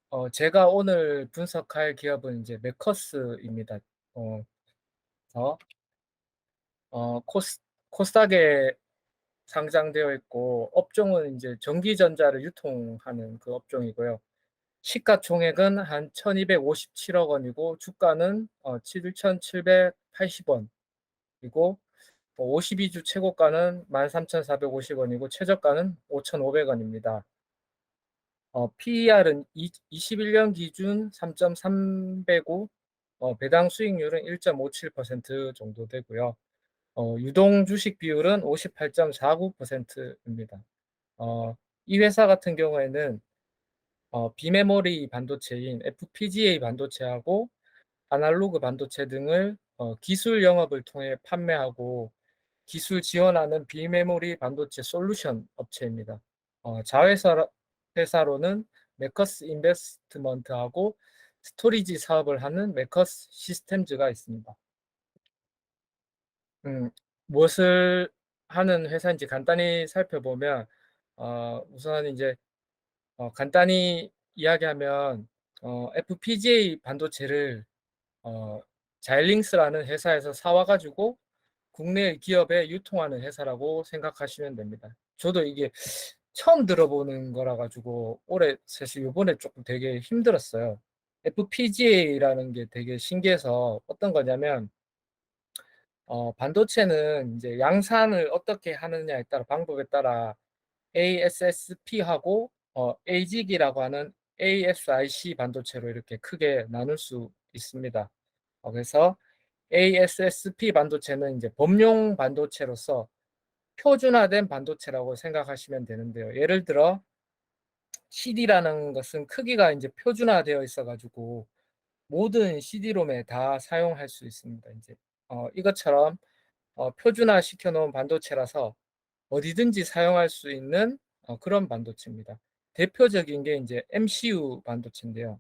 어, 제가 오늘 분석할 기업은 이제 메커스입니다. 어, 어, 코스닥에 상장되어 있고, 업종은 이제 전기전자를 유통하는 그 업종이고요. 시가총액은 한 1257억 원이고, 주가는 7780원이고, 52주 최고가는 13,450원이고, 최저가는 5,500원입니다. PER은 21년 기준 3.3배고, 배당 수익률은 1.57% 정도 되고요. 유동 주식 비율은 58.49%입니다. 이 회사 같은 경우에는 비메모리 반도체인 FPGA 반도체하고 아날로그 반도체 등을 기술 영업을 통해 판매하고 기술 지원하는 비메모리 반도체 솔루션 업체입니다. 회사로는 메커스 인베스트먼트하고 스토리지 사업을 하는 메커스 시스템즈가 있습니다. 음, 무엇을 하는 회사인지 간단히 살펴보면 우선 이제 간단히 이야기하면 FPGA 반도체를 자일링스라는 회사에서 사와가지고 국내 기업에 유통하는 회사라고 생각하시면 됩니다. 저도 이게 처음 들어보는 거라 가지고 올해 사실 이번에 조금 되게 힘들었어요. FPGA라는 게 되게 신기해서 어떤 거냐면 반도체는 이제 양산을 어떻게 하느냐에 따라 방법에 따라 ASSP하고 ASIC이라고 하는 ASIC 반도체로 이렇게 크게 나눌 수 있습니다. 그래서 ASSP 반도체는 이제 범용 반도체로서 표준화된 반도체라고 생각하시면 되는데요. 예를 들어 CD라는 것은 크기가 이제 표준화되어 있어가지고 모든 CD롬에 다 사용할 수 있습니다. 이제 이것처럼 표준화 시켜놓은 반도체라서 어디든지 사용할 수 있는 그런 반도체입니다. 대표적인 게 이제 MCU 반도체인데요.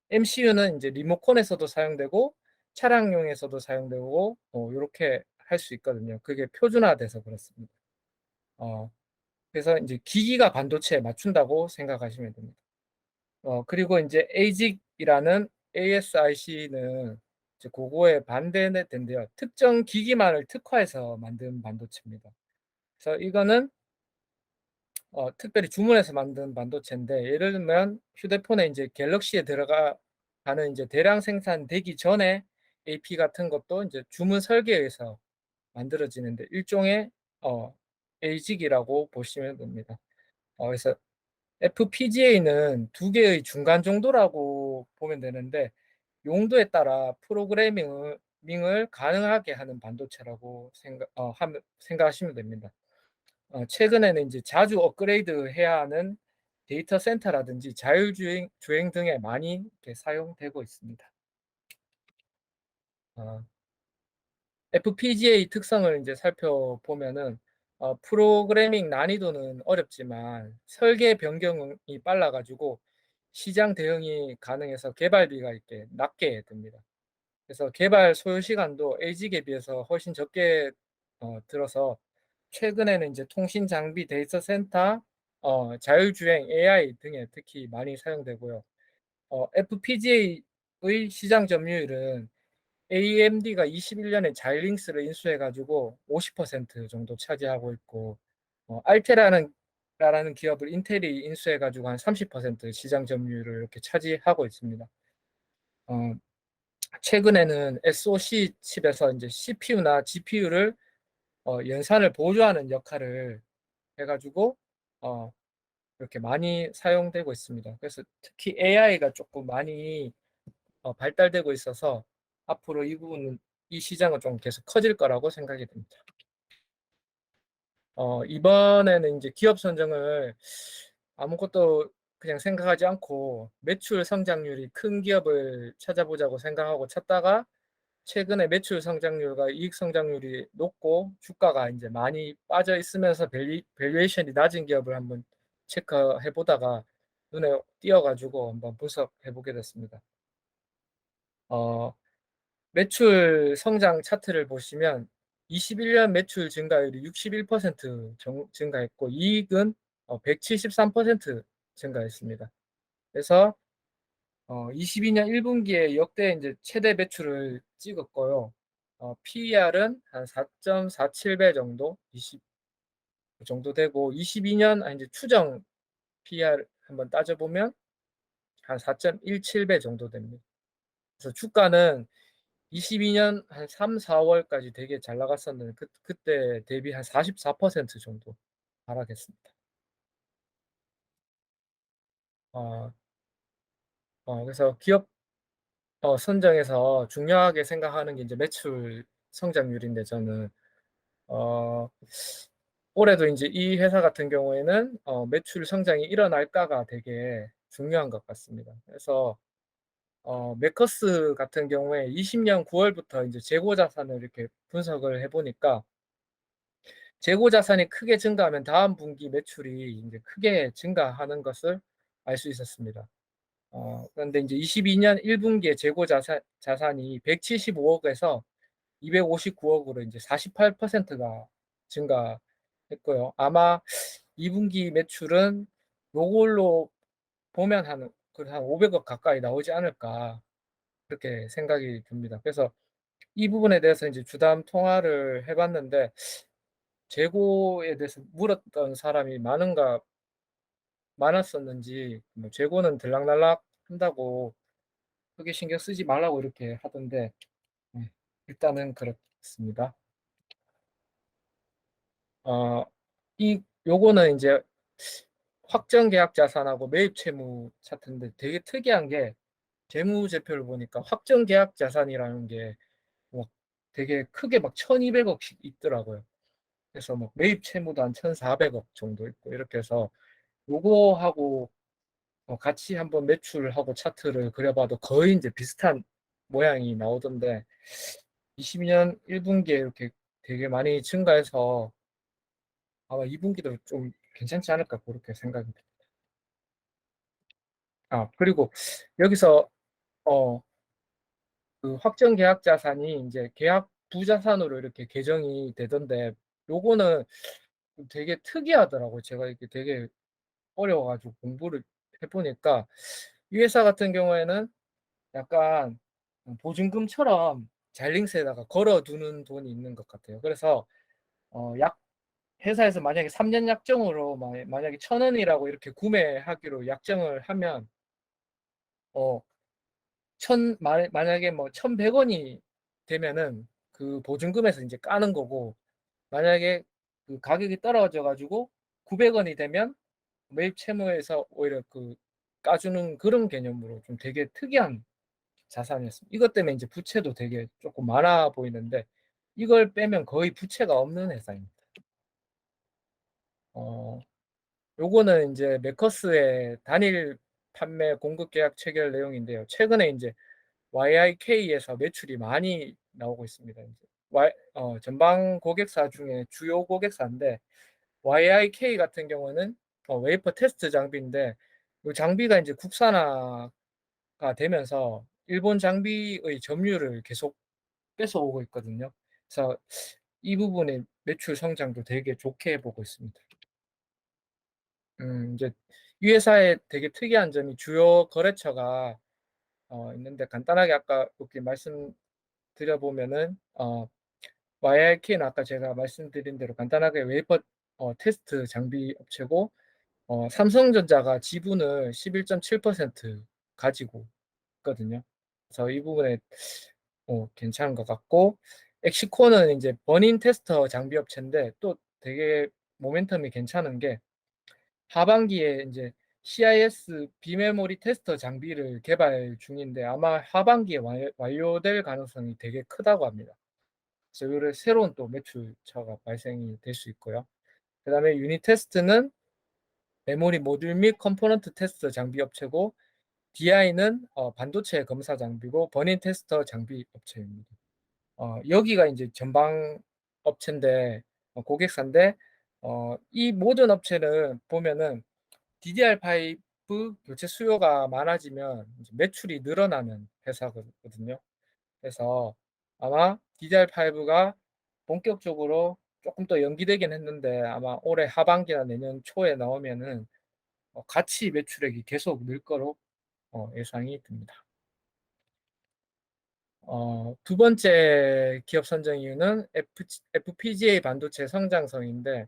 MCU는 이제 리모컨에서도 사용되고 차량용에서도 사용되고 이렇게 할 수 있거든요. 그게 표준화돼서 그렇습니다. 어, 그래서 이제 기기가 반도체에 맞춘다고 생각하시면 됩니다. 그리고 이제 ASIC이라는 ASIC는 이제 그거에 반대된데요. 특정 기기만을 특화해서 만든 반도체입니다. 그래서 이거는 특별히 주문해서 만든 반도체인데 예를 들면 휴대폰에 이제 갤럭시에 들어가는 이제 대량 생산되기 전에 AP 같은 것도 이제 주문 설계에서 만들어지는데 일종의 ASIC이라고 보시면 됩니다. 그래서 FPGA는 두 개의 중간 정도라고 보면 되는데 용도에 따라 프로그래밍을 가능하게 하는 반도체라고 생각하시면 됩니다. 최근에는 이제 자주 업그레이드 해야 하는 데이터 센터라든지 주행 등에 많이 이렇게 사용되고 있습니다. 어, FPGA 특성을 이제 살펴보면은 프로그래밍 난이도는 어렵지만 설계 변경이 빨라가지고 시장 대응이 가능해서 개발비가 이렇게 낮게 듭니다. 그래서 개발 소요 시간도 에이직에 비해서 훨씬 적게 들어서 최근에는 이제 통신 장비, 데이터 센터, 자율주행 AI 등에 특히 많이 사용되고요. FPGA의 시장 점유율은 AMD가 21년에 자이링스를 인수해가지고 50% 정도 차지하고 있고, 알테라는 기업을 인텔이 인수해가지고 한 30% 시장 점유율을 이렇게 차지하고 있습니다. 어, 최근에는 SoC 칩에서 이제 CPU나 GPU를 연산을 보조하는 역할을 해가지고 어, 이렇게 많이 사용되고 있습니다. 그래서 특히 AI가 조금 많이 발달되고 있어서 앞으로 이 시장은 좀 계속 커질 거라고 생각이 됩니다. 이번에는 이제 기업 선정을 아무것도 그냥 생각하지 않고 매출 성장률이 큰 기업을 찾아보자고 생각하고 찾다가 최근에 매출 성장률과 이익 성장률이 높고 주가가 이제 많이 빠져 있으면서 밸류에이션이 낮은 기업을 한번 체크해 보다가 눈에 띄어가지고 한번 분석해 보게 됐습니다. 어, 매출 성장 차트를 보시면 21년 매출 증가율이 61% 증가했고 이익은 173% 증가했습니다. 그래서 22년 1 분기에 역대 인제 최대 매출을 찍었고요. PER은 한 4.47배 정도, 20 그 정도 되고, 22년 인제 추정 PER 한번 따져 보면 한 4.17배 정도 됩니다. 그래서 주가는 22년 한 3-4 월까지 되게 잘 나갔었는데 그때 대비 한 44% 정도 하락했습니다. 어 그래서 기업 선정에서 중요하게 생각하는 게 인제 매출 성장률인데, 저는 어 올해도 인제 이 회사 같은 경우에는 매출 성장이 일어날까가 되게 중요한 것 같습니다. 그래서 매커스 같은 경우에 20년 9 월부터 인제 재고 자산을 이렇게 분석을 해 보니까, 재고 자산이 크게 증가하면 다음 분기 매출이 인제 크게 증가하는 것을 알 수 있었습니다. 그런데 인제 22년 1 분기에 재고 자산이 175억 에서 259억 으로 인제 48%가 증가했고요. 아마 2 분기 매출은 요걸로 보면 한 500억 가까이 나오지 않을까, 그렇게 생각이 듭니다. 그래서 이 부분에 대해서 인제 주담 통화를 해 봤는데, 재고에 대해서 물었던 사람이 많았었는지 뭐 재고는 들락날락한다고 크게 신경 쓰지 말라고 이렇게 하던데, 일단은 그렇습니다. 어 요거는 인제 확정 계약 자산하고 매입 채무 차트인데, 되게 특이한 게 재무제표를 보니까 확정 계약 자산이라는 게 뭐 되게 크게 막 1,200억 억씩 있더라고요. 그래서 뭐 매입 채무도 한 1,400억 정도 있고, 이렇게 해서 요거하고 같이 한번 매출하고 차트를 그려 봐도 거의 인제 비슷한 모양이 나오던데, 22년 1 분기에 이렇게 되게 많이 증가해서 아마 2 분기도 좀 괜찮지 않을까, 고렇게 생각이 듭니다. 그리고 여기서 어 그 확정 계약 자산이 인제 계약 부자산으로 이렇게 개정이 되던데, 요거는 좀 되게 특이하더라고요. 제가 이게 되게 어려워 가지고 공부를 해 보니까, 이 회사 같은 경우에는 약간 보증금처럼 잘링스에다가 걸어 두는 돈이 있는 것 같아요. 그래서 약 회사에서 만약에 3년 약정으로 만약에 1,000원이라고 이렇게 구매하기로 약정을 하면, 어 천 만약에 뭐 1,100원이 되면은 그 보증금에서 인제 까는 거고, 만약에 그 가격이 떨어져 가지고 900원이 되면 매입 채무에서 오히려 까주는 그런 개념으로 좀 되게 특이한 자산이었습니다. 이것 때문에 인제 부채도 되게 쪼끔 많아 보이는데, 이걸 빼면 거의 부채가 없는 회사입니다. 어 요거는 인제 매커스의 단일 판매 공급 계약 체결 내용인데요. 최근에 인제 YIK에서 매출이 많이 나오고 있습니다. 인제 전방 고객사 중에 주요 고객사인데, YIK 같은 경우는 웨이퍼 테스트 장비인데, 요 장비가 인제 국산화가 되면서 일본 장비의 점유율을 계속 뺏어오고 있거든요. 그래서 이 부분의 매출 성장도 되게 좋게 보고 있습니다. 인제 이 회사의 되게 특이한 점이 주요 거래처가 있는데, 간단하게 아까 이렇게 말씀드려 보면은, YIK는 아까 제가 말씀드린 대로 간단하게 웨이퍼 테스트 장비 업체고, 삼성전자가 지분을 11.7% 가지고 있거든요. 그래서 이 부분에 괜찮은 것 같고, 엑시코는 인제 버닝 테스터 장비 업체인데, 또 되게 모멘텀이 괜찮은 게, 하반기에 인제 CIS 비메모리 테스터 장비를 개발 중인데, 아마 하반기에 완료될 가능성이 되게 크다고 합니다. 그래서 요래 새로운 또 매출처가 발생이 될 수 있고요. 그다음에 유닛 테스트는 메모리 모듈 및 컴포넌트 테스트 장비 업체고, DI는 반도체 검사 장비고, 버닝 테스터 장비 업체입니다. 여기가 인제 전방 업체인데, 고객사인데, 이 모든 업체는 보면은 DDR5 교체 수요가 많아지면 이제 매출이 늘어나는 회사거든요. 그래서 아마 DDR5가 본격적으로 쪼끔 더 연기되긴 했는데, 아마 올해 하반기나 내년 초에 나오면은 같이 매출액이 계속 늘 거로 예상이 듭니다. 두 번째 기업 선정 이유는 FPGA 반도체 성장성인데,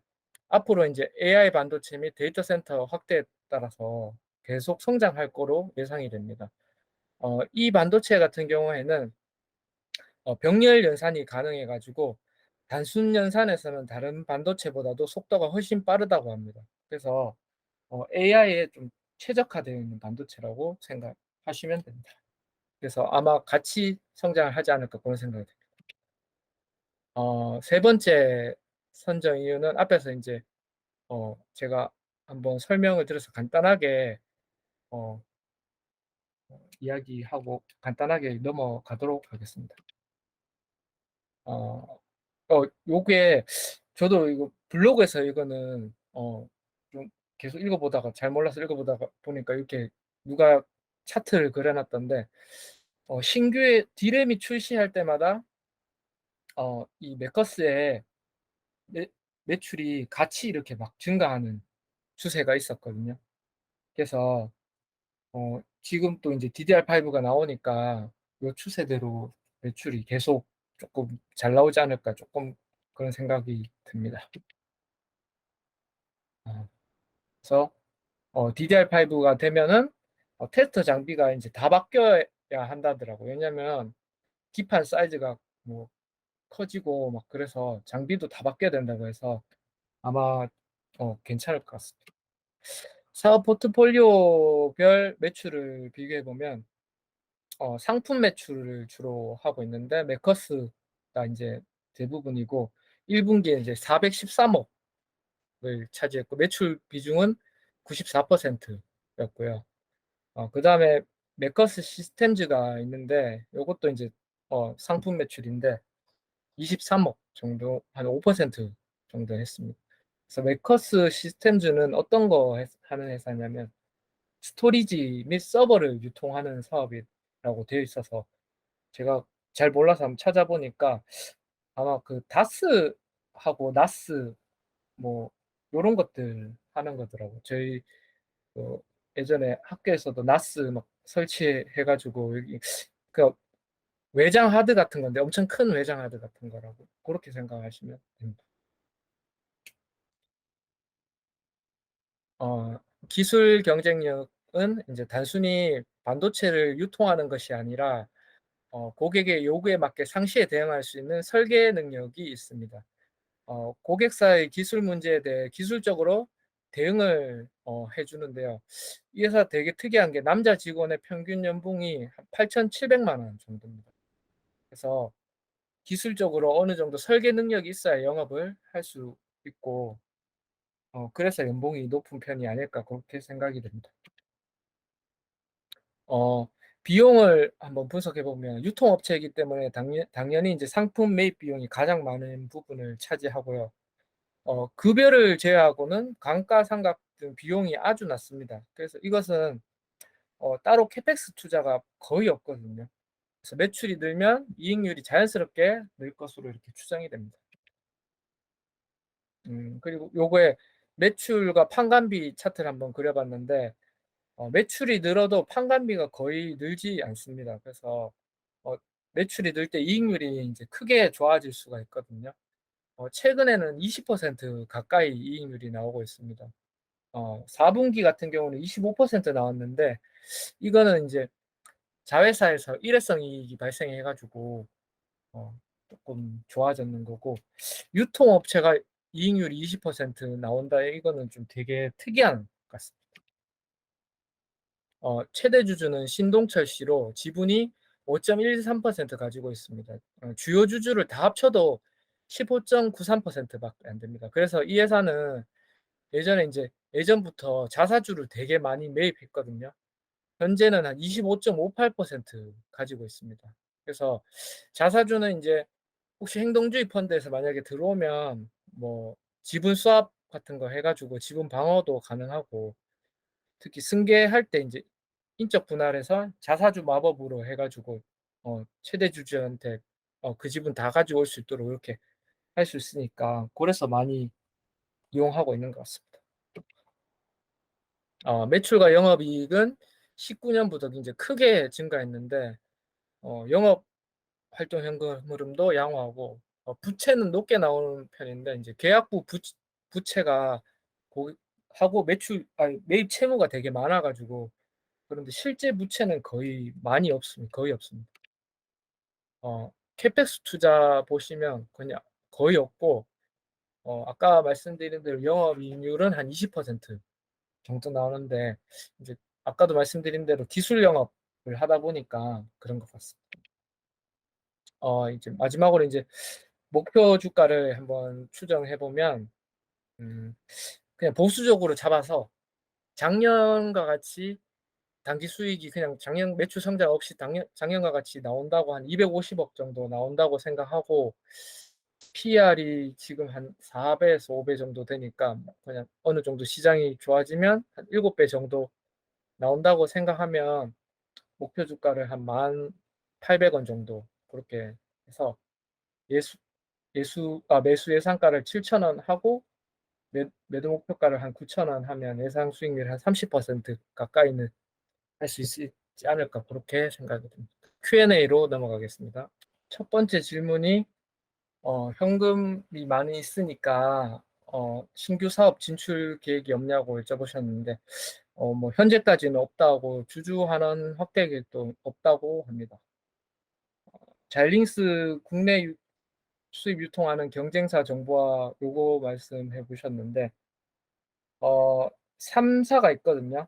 앞으로 이제 AI 반도체 및 데이터 센터 확대에 따라서 계속 성장할 거로 예상이 됩니다. 이 반도체 같은 경우에는 병렬 연산이 가능해 가지고 단순 연산에서는 다른 반도체보다도 속도가 훨씬 빠르다고 합니다. 그래서 AI에 좀 최적화되어 있는 반도체라고 생각하시면 됩니다. 그래서 아마 같이 성장을 하지 않을까 그런 생각이 듭니다. 세 번째 선정 이유는 앞에서 이제 제가 한번 설명을 드려서 간단하게 어, 이야기하고 간단하게 넘어가도록 하겠습니다. 어, 요게 저도 이거 블로그에서 이거는 좀 계속 읽어보다가 잘 몰라서 읽어보다가 보니까 이렇게 누가 차트를 그려놨던데, 신규의 디램이 출시할 때마다 이 메커스의 매, 매출이 같이 이렇게 막 증가하는 추세가 있었거든요. 그래서 지금 또 이제 DDR5가 나오니까 이 추세대로 매출이 계속 조금 잘 나오지 않을까 조금 그런 생각이 듭니다. 그래서 DDR5가 되면은 테스터 장비가 이제 다 바뀌어야 한다더라고요. 왜냐면 기판 사이즈가 뭐 커지고 막 그래서 장비도 다 바뀌어야 된다고 해서 아마 괜찮을 것 같습니다. 사업 포트폴리오별 매출을 비교해 보면 상품 매출을 주로 하고 있는데 메커스가 이제 대부분이고 1분기에 이제 413억을 차지했고 매출 비중은 94%였고요. 그다음에 메커스 시스템즈가 있는데 이것도 이제 상품 매출인데 23억 정도, 한 5% 정도 했습니다. 그래서 메커스 시스템즈는 어떤 거 하는 회사냐면 스토리지 및 서버를 유통하는 사업이라고 되어 있어서 제가 잘 몰라서 한번 찾아보니까 아마 그 다스하고 나스 뭐 요런 것들 하는 거더라고. 저희 그 예전에 학교에서도 나스 막 설치해 가지고 여기 그 외장 하드 같은 건데 엄청 큰 외장 하드 같은 거라고 그렇게 생각하시면 됩니다. 어, 기술 경쟁력은 이제 단순히 반도체를 유통하는 것이 아니라 고객의 요구에 맞게 상시에 대응할 수 있는 설계 능력이 있습니다. 고객사의 기술 문제에 대해 기술적으로 대응을 해주는데요. 이 회사 되게 특이한 게 남자 직원의 평균 연봉이 8,700만 원 정도입니다. 그래서 기술적으로 어느 정도 설계 능력이 있어야 영업을 할 수 있고, 그래서 연봉이 높은 편이 아닐까 그렇게 생각이 됩니다. 어, 비용을 한번 분석해 보면 유통업체이기 때문에 당연히 이제 상품 매입 비용이 가장 많은 부분을 차지하고요. 급여를 제외하고는 감가상각 등 비용이 아주 낮습니다. 그래서 이것은 따로 캐펙스 투자가 거의 없거든요. 그래서 매출이 늘면 이익률이 자연스럽게 늘 것으로 이렇게 추정이 됩니다. 그리고 요거에 매출과 판관비 차트를 한번 그려봤는데 매출이 늘어도 판관비가 거의 늘지 않습니다. 그래서 어, 매출이 늘 때 이익률이 이제 크게 좋아질 수가 있거든요. 최근에는 20% 가까이 이익률이 나오고 있습니다. 4분기 같은 경우는 25% 나왔는데 이거는 이제 자회사에서 일회성 이익이 발생해가지고 조금 좋아졌는 거고, 유통업체가 이익률이 20% 나온다, 이거는 좀 되게 특이한 것 같습니다. 최대 주주는 신동철씨로 지분이 5.13% 가지고 있습니다. 주요 주주를 다 합쳐도 15.93%밖에 안 됩니다. 그래서 이 회사는 예전에 이제 예전부터 자사주를 되게 많이 매입했거든요. 현재는 한 25.58% 가지고 있습니다. 그래서 자사주는 이제 혹시 행동주의 펀드에서 만약에 들어오면 뭐 지분 수합 같은 거 해가지고 지분 방어도 가능하고, 특히 승계할 때 이제 인적 분할해서 자사주 마법으로 해가지고 최대 주주한테 그 지분 다 가지고 올 수 있도록 이렇게 할 수 있으니까 그래서 많이 이용하고 있는 것 같습니다. 매출과 영업이익은 19년부터 이제 크게 증가했는데 영업 활동 현금 흐름도 양호하고 부채는 높게 나오는 편인데 이제 계약부 부채가 하고 매입 채무가 되게 많아 가지고 그런데 실제 부채는 거의 없습니다. 캐펙스 투자 보시면 그냥 거의 없고 아까 말씀드린 대로 영업이익률은 한 20% 정도 나오는데 이제 아까도 말씀드린 대로 기술 영업을 하다 보니까 그런 것 같습니다. 이제 마지막으로 이제 목표 주가를 한번 추정해 보면 그냥 보수적으로 잡아서 작년과 같이 당기 수익이 그냥 작년 매출 성장 없이 작년과 같이 나온다고 한 250억 정도 나온다고 생각하고 PER이 지금 한 4배에서 5배 정도 되니까 그냥 어느 정도 시장이 좋아지면 한 7배 정도 나온다고 생각하면 목표 주가를 한 1,800원 정도 그렇게 해서 예수 매수 예상가를 7,000원 하고 매도 목표가를 한 9,000원 하면 예상 수익률 한 30% 가까이는 할 수 있지 않을까 그렇게 생각이 듭니다. Q&A로 넘어가겠습니다. 첫 번째 질문이 현금이 많이 있으니까 신규 사업 진출 계획이 없냐고 여쭤보셨는데 뭐 현재까지는 없다고 주주환원 확대 계획도 없다고 합니다. 자일링스 국내 수입 유통하는 경쟁사 정보와 요거 말씀해 보셨는데 3사가 있거든요.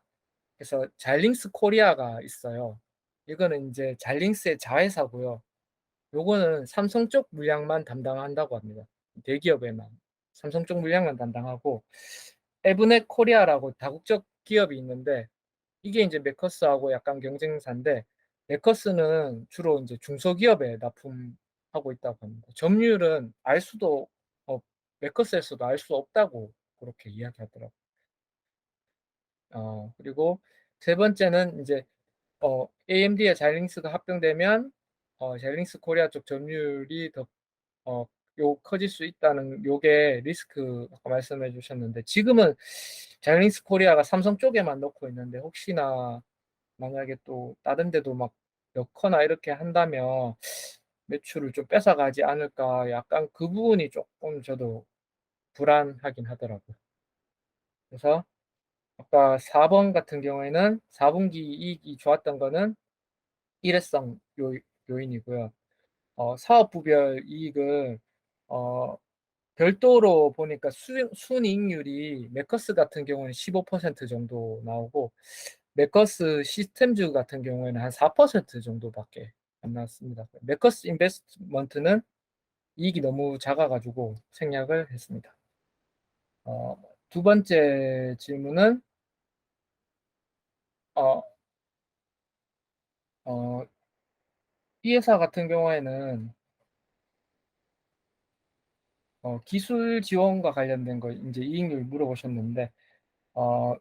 그래서 자일링스 코리아가 있어요. 이거는 이제 자일링스의 자회사고요. 요거는 삼성 쪽 물량만 담당한다고 합니다. 대기업에만 삼성 쪽 물량만 담당하고 에브넷 코리아라고 다국적 기업이 있는데 이게 이제 메커스하고 약간 경쟁사인데 메커스는 주로 이제 중소기업에 납품하고 있다고 합니다. 점유율은 메커스에서도 알 수 없다고 그렇게 이야기하더라고요. 그리고 세 번째는 이제 AMD에 자일링스가 합병되면 자일링스 코리아 쪽 점유율이 더 커질 수 있다는 요게 리스크 아까 말씀해 주셨는데 지금은 자일링스 코리아가 삼성 쪽에만 넣고 있는데 혹시나 만약에 또 다른 데도 막 넣거나 이렇게 한다면 매출을 좀 뺏어가지 않을까 약간 그 부분이 조금 저도 불안하긴 하더라고요. 그래서 아까 4번 같은 경우에는 4분기 이익이 좋았던 거는 일회성 요인이고요. 사업부별 이익을 어, 별도로 보니까 순이익률이 메커스 같은 경우는 15% 정도 나오고 메커스 시스템즈 같은 경우에는 한 4% 정도밖에 안 나왔습니다. 메커스 인베스트먼트는 이익이 너무 작아가지고 생략을 했습니다. 두 번째 질문은 어, 어, 이 회사 같은 경우에는 기술 지원과 관련된 거 이제 이익률 물어보셨는데 어,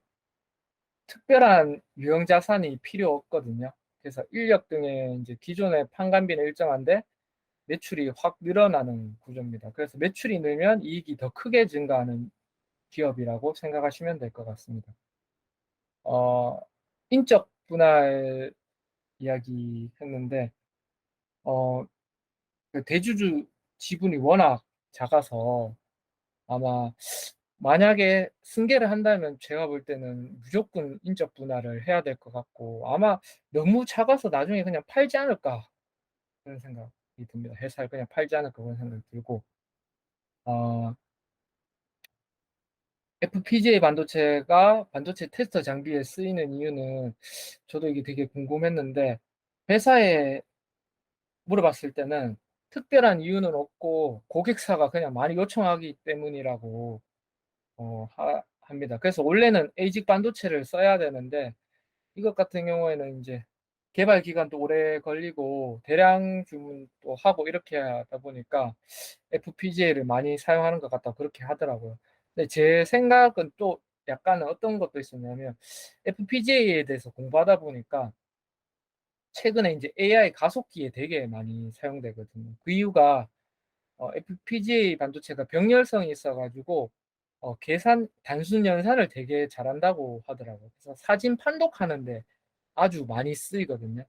특별한 유형 자산이 필요 없거든요. 그래서 인력 등의 이제 기존의 판관비는 일정한데 매출이 확 늘어나는 구조입니다. 그래서 매출이 늘면 이익이 더 크게 증가하는 기업이라고 생각하시면 될 것 같습니다. 어, 인적 분할 이야기 했는데 그 대주주 지분이 워낙 작아서 아마 만약에 승계를 한다면 제가 볼 때는 무조건 인적 분할을 해야 될 것 같고 아마 너무 작아서 나중에 그냥 팔지 않을까 그런 생각이 듭니다. 회사를 그냥 팔지 않을까 그런 생각이 들고 어, FPGA 반도체가 반도체 테스터 장비에 쓰이는 이유는 저도 이게 되게 궁금했는데 회사에 물어봤을 때는 특별한 이유는 없고 고객사가 그냥 많이 요청하기 때문이라고 합니다. 그래서 원래는 ASIC 반도체를 써야 되는데 이것 같은 경우에는 이제 개발 기간도 오래 걸리고 대량 주문도 하고 이렇게 하다 보니까 FPGA를 많이 사용하는 것 같다 그렇게 하더라고요. 근데 제 생각은 또 약간 어떤 것도 있었냐면 FPGA에 대해서 공부하다 보니까 최근에 이제 AI 가속기에 되게 많이 사용되거든요. 그 이유가 FPGA 반도체가 병렬성이 있어가지고 단순 연산을 되게 잘한다고 하더라고요. 그래서 사진 판독하는데 아주 많이 쓰이거든요.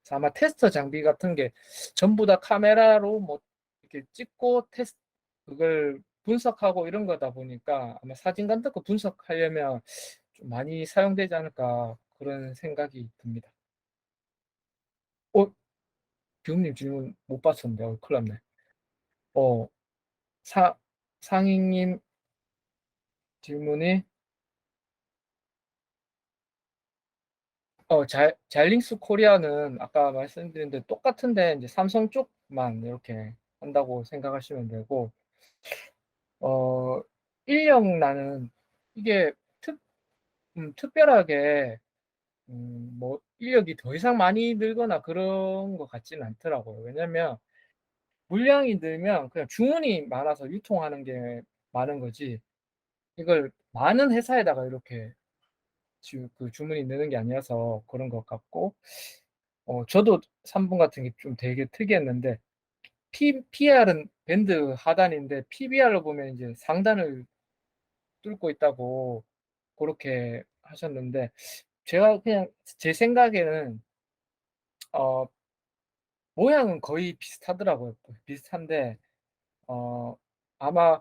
그래서 아마 테스터 장비 같은 게 전부 다 카메라로 뭐 이렇게 찍고 테스트 그걸 분석하고 이런 거다 보니까 아마 사진 같은 거 분석하려면 좀 많이 사용되지 않을까 그런 생각이 듭니다. 어, 기훈님 질문 못 봤었는데, 큰일 났네. 어, 사, 상희님 질문이, 자일링스 코리아는 아까 말씀드린 데 똑같은데, 이제 삼성 쪽만 이렇게 한다고 생각하시면 되고, 어, 인력 나는 이게 특별하게, 뭐, 인력이 더 이상 많이 늘거나 그런 것 같지는 않더라고요. 왜냐면, 물량이 늘면 그냥 주문이 많아서 유통하는 게 많은 거지, 이걸 많은 회사에다가 이렇게 그 주문이 느는 게 아니라서 그런 것 같고, 저도 3분 같은 게 좀 되게 특이했는데, PR은 밴드 하단인데, PBR로 보면 이제 상단을 뚫고 있다고 그렇게 하셨는데, 제가 그냥 제 생각에는, 어, 모양은 거의 비슷하더라고요. 비슷한데, 어, 아마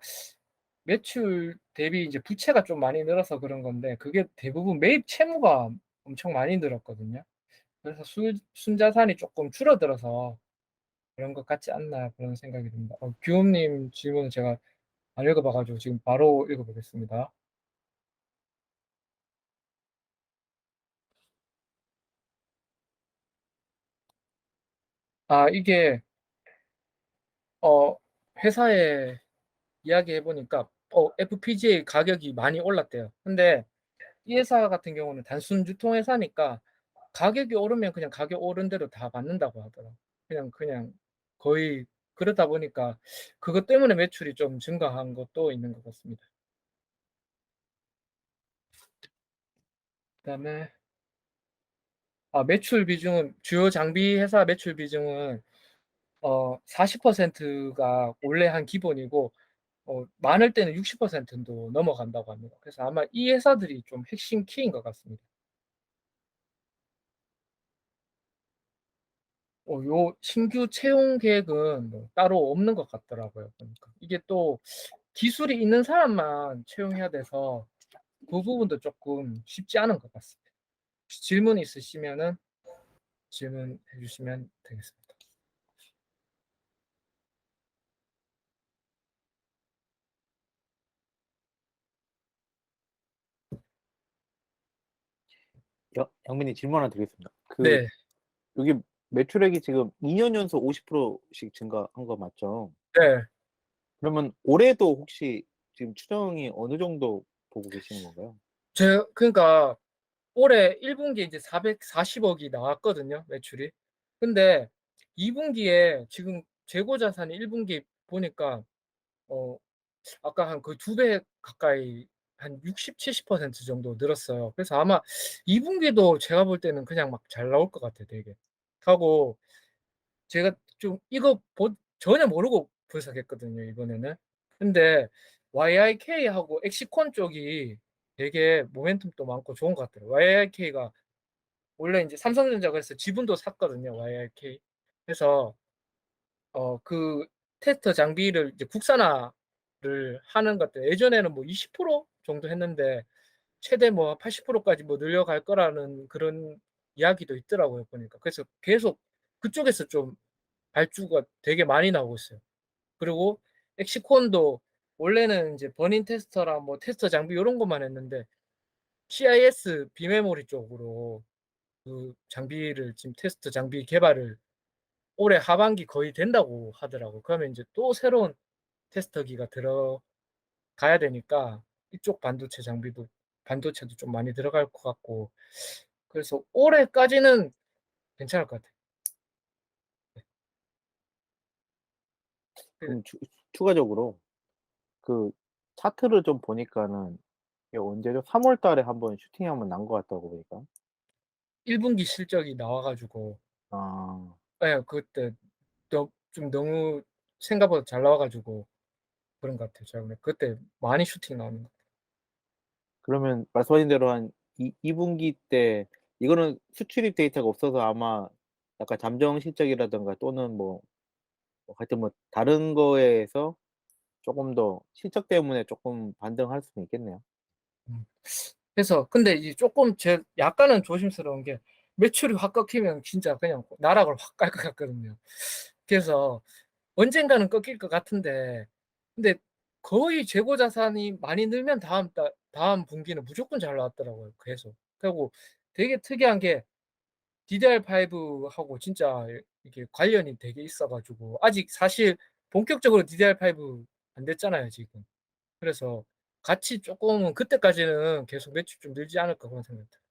매출 대비 이제 부채가 좀 많이 늘어서 그런 건데, 그게 대부분 매입 채무가 엄청 많이 늘었거든요. 그래서 순자산이 조금 줄어들어서 그런 것 같지 않나 그런 생각이 듭니다. 규hom님 질문은 제가 안 읽어봐가지고 지금 바로 읽어보겠습니다. 이게 어, 회사에 이야기해 보니까 FPGA 가격이 많이 올랐대요. 근데 이 회사 같은 경우는 단순 유통회사니까 가격이 오르면 그냥 가격 오른 대로 다 받는다고 하더라고요. 그냥 거의 그러다 보니까 그것 때문에 매출이 좀 증가한 것도 있는 것 같습니다. 그다음에 매출 비중은 주요 장비 회사 매출 비중은 40%가 원래 한 기본이고 많을 때는 60%도 넘어간다고 합니다. 그래서 아마 이 회사들이 좀 핵심 키인 것 같습니다. 요 신규 채용 계획은 뭐 따로 없는 것 같더라고요. 보니까 이게 또 기술이 있는 사람만 채용해야 돼서 그 부분도 조금 쉽지 않은 것 같습니다. 질문 있으시면은 질문해 주시면 되겠습니다. 양민이 질문 하나 드리겠습니다. 네, 여기 매출액이 지금 2년 연속 50%씩 증가한 거 맞죠? 네. 그러면 올해도 혹시 지금 추정이 어느 정도 보고 계시는 건가요? 그러니까 올해 1분기 이제 440억이 나왔거든요, 매출이. 근데 2분기에 지금 재고 자산이 1분기 보니까 어, 아까 한 그 2배 가까이 한 60, 70% 정도 늘었어요. 그래서 아마 2분기도 제가 볼 때는 그냥 막 잘 나올 것 같아요, 되게. 하고 제가 좀 이거 전혀 모르고 분석했거든요, 이번에는. 근데 YIK하고 엑시콘 쪽이 되게 모멘텀도 많고 좋은 것 같더라고요. YIK가 원래 이제 삼성전자가 해서 지분도 샀거든요, YIK. 그래서 그 테스터 장비를 이제 국산화를 하는 것들 예전에는 뭐 20% 정도 했는데 최대 뭐 80%까지 뭐 늘려갈 거라는 그런 이야기도 있더라고요, 보니까. 그래서 계속 그쪽에서 좀 발주가 되게 많이 나오고 있어요. 그리고 엑시콘도 원래는 이제 버닌 테스터랑 뭐 테스터 장비 이런 것만 했는데 CIS 비메모리 쪽으로 그 장비를 지금 테스트 장비 개발을 올해 하반기 거의 된다고 하더라고. 그러면 이제 또 새로운 테스터기가 들어가야 되니까 이쪽 반도체도 좀 많이 들어갈 것 같고 그래서 올해까지는 괜찮을 것 같아요. 그 그럼 추가적으로 그 차트를 좀 보니까는 이게 언제죠? 3월 달에 한번 슈팅이 한번 난 것 같다고 보니까. 1분기 실적이 나와가지고 아, 그때 좀 너무 생각보다 잘 나와가지고 그런 것 같아요. 제가 그때 많이 슈팅 나오는 것 그러면 말씀하신 대로 한 2분기 때 이거는 수출입 데이터가 없어서 아마 약간 잠정 실적이라든가 또는 하여튼 다른 거에서 쪼금 더 실적 때문에 쪼끔 반등할 수는 있겠네요. 음. 그래서 근데 이제 쪼끔 약간은 조심스러운 게 매출이 확 꺾이면 진짜 그냥 나락을 확 갈 것 같거든요. 그래서 언젠가는 꺾일 것 같은데 근데 거의 재고 자산이 많이 늘면 다음 분기는 무조건 잘 나왔더라고요 계속. 그리고 되게 특이한 게 DDR5 하고 진짜 이게 관련이 되게 있어 가지고 아직 사실 본격적으로 DDR5 안 됐잖아요 지금. 그래서 같이 쪼끔은 그때까지는 계속 매출 좀 늘지 않을까 그런 생각이 들어요.